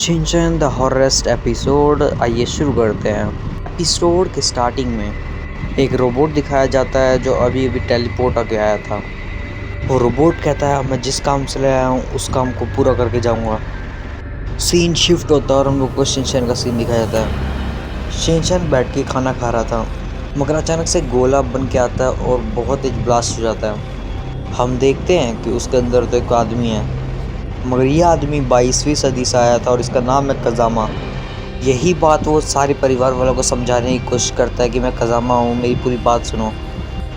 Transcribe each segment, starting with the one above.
Shinchan the हॉरेस्ट episode. आइए शुरू करते हैं। एपिसोड के स्टार्टिंग में एक रोबोट दिखाया जाता है जो अभी अभी टेलीपोर्ट होके आया था। वो रोबोट कहता है मैं जिस काम से ले आया हूँ उस काम को पूरा करके जाऊँगा। सीन शिफ्ट होता है और हम लोग को शिनचैन का सीन दिखाया जाता है। शिनचैन बैठ के खाना खा रहा था मगर अचानक से गोला बन के आता है और बहुत तेज ब्लास्ट हो जाता है। हम देखते हैं कि उसके अंदर तो एक आदमी है मगर यह आदमी 22वीं सदी से आया था और इसका नाम है कज़ामा। यही बात वो सारे परिवार वालों को समझाने की कोशिश करता है कि मैं कज़ामा हूँ, मेरी पूरी बात सुनो।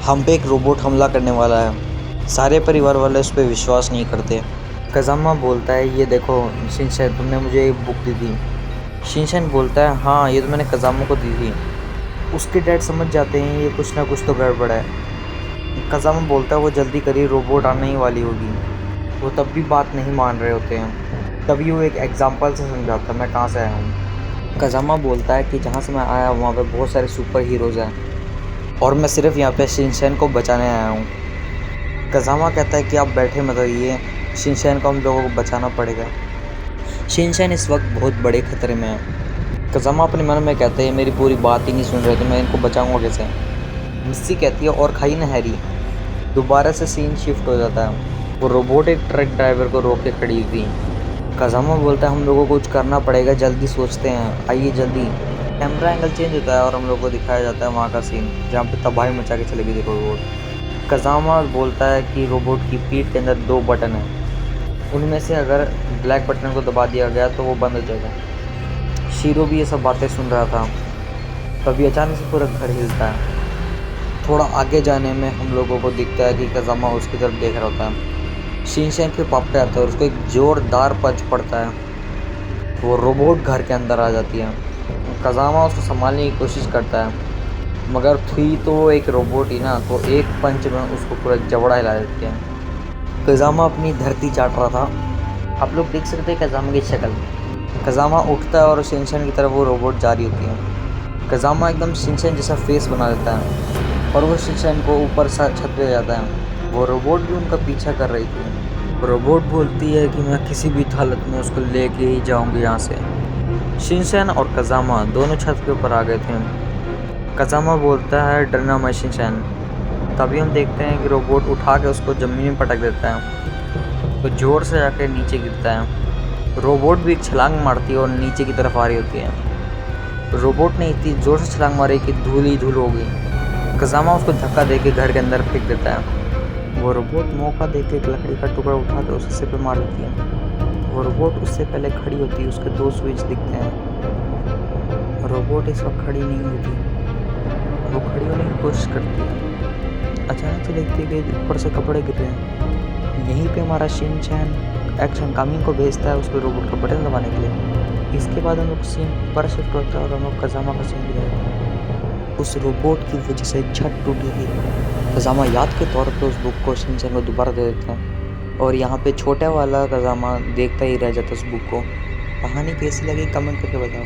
हम पे एक रोबोट हमला करने वाला है। सारे परिवार वाले उस पर विश्वास नहीं करते। कज़ामा बोलता है ये देखो शिनचैन, तुमने मुझे एक बुक दी थी। शिनचैन बोलता है हाँ, ये तो मैंने कज़ामा को दी थी। उसके डैड समझ जाते हैं ये कुछ ना कुछ तो गड़बड़ है। कज़ामा बोलता है वो जल्दी करिए, रोबोट आने ही वाली होगी। वो तब भी बात नहीं मान रहे होते हैं। तभी वो एक एग्जाम्पल से समझाता है मैं कहाँ से आया हूँ। कज़ामा बोलता है कि जहाँ से मैं आया वहाँ पे बहुत सारे सुपर हीरोज़ हैं और मैं सिर्फ यहाँ पे शिनचैन को बचाने आया हूँ। कज़ामा कहता है कि आप बैठे मत रहिए, शिनचैन को हम लोगों को बचाना पड़ेगा। शिनचैन इस वक्त बहुत बड़े खतरे में है। कज़ामा अपने मन में कहता है मेरी पूरी बात ही नहीं सुन रहे तो मैं इनको बचाऊँगा कैसे। मिस्सी कहती है और खाई ना हैरी। दोबारा से सीन शिफ्ट हो जाता है। वो रोबोट एक ट्रक ड्राइवर को रोक के खड़ी थी। कज़ामा बोलता है हम लोगों को कुछ करना पड़ेगा, जल्दी सोचते हैं, आइए जल्दी। कैमरा एंगल चेंज होता है और हम लोग को दिखाया जाता है वहाँ का सीन जहाँ पे तबाही मचा के चले गई थी रोबोट। कज़ामा बोलता है कि रोबोट की पीठ के अंदर 2 बटन हैं, उनमें से अगर ब्लैक बटन को दबा दिया गया तो वो बंद हो जाएगा। शीरो भी ये सब बातें सुन रहा था। तभी अचानक से पूरा घर हिलता है। थोड़ा आगे जाने में हम लोगों को दिखता है कि कज़ामा उसकी तरफ देख रहा होता है। शिनचैन के पापा आता है और उसको एक जोरदार पंच पड़ता है। वो रोबोट घर के अंदर आ जाती है। कज़ामा उसको संभालने की कोशिश करता है मगर थी तो वो एक रोबोट ही ना, तो एक पंच में उसको पूरा जबड़ा हिला देती है। कज़ामा अपनी धरती चाट रहा था। आप लोग देख सकते हैं कज़ामा की शक्ल। कज़ामा उठता है और शिनचैन की तरफ वो रोबोट जा रही होती है। कज़ामा एकदम शिनचैन जैसा फेस बना देता है और वो शिनचैन को ऊपर छत पे जाता है। वो रोबोट भी उनका पीछा कर रही थी। रोबोट बोलती है कि मैं किसी भी हालत में उसको लेके ही जाऊंगी यहाँ से। शिनचैन और कज़ामा दोनों छत के ऊपर आ गए थे। कज़ामा बोलता है डरना मत शिनचैन। तभी हम देखते हैं कि रोबोट उठा के उसको ज़मीन में पटक देता है तो जोर से जाके नीचे गिरता है। रोबोट भी एक छलांग मारती है और नीचे की तरफ आ रही होती है। रोबोट ने इतनी ज़ोर से छलांग मारी कि धूल ही धूल हो गई। कज़ामा उसको धक्का देके घर के अंदर फेंक देता है। वो रोबोट मौका देके एक लकड़ी का टुकड़ा उठा के उसके सिर पे मार देती है। वो रोबोट उससे पहले खड़ी होती है, उसके 2 स्विच दिखते हैं। रोबोट इस वक्त खड़ी नहीं होती, वो खड़ी होने की कोशिश करती है। अचानक से देखती है कि ऊपर से कपड़े गिर रहे हैं। यहीं पे हमारा शिनचैन एक्शन कामिंग को भेजता है उसको रोबोट का बटन दबाने के लिए। इसके बाद हम लोग सीन ऊपर शिफ्ट होता है और हम लोग कज़ामा का सीन दिखाते हैं। उस रोबोट की वजह से छत टूटी थी। कज़ामा याद के तौर पे उस बुक को शिनचैन को दोबारा दे देता है और यहाँ पे छोटा वाला कज़ामा देखता ही रह जाता है उस बुक को। कहानी कैसी लगी कमेंट करके बताओ।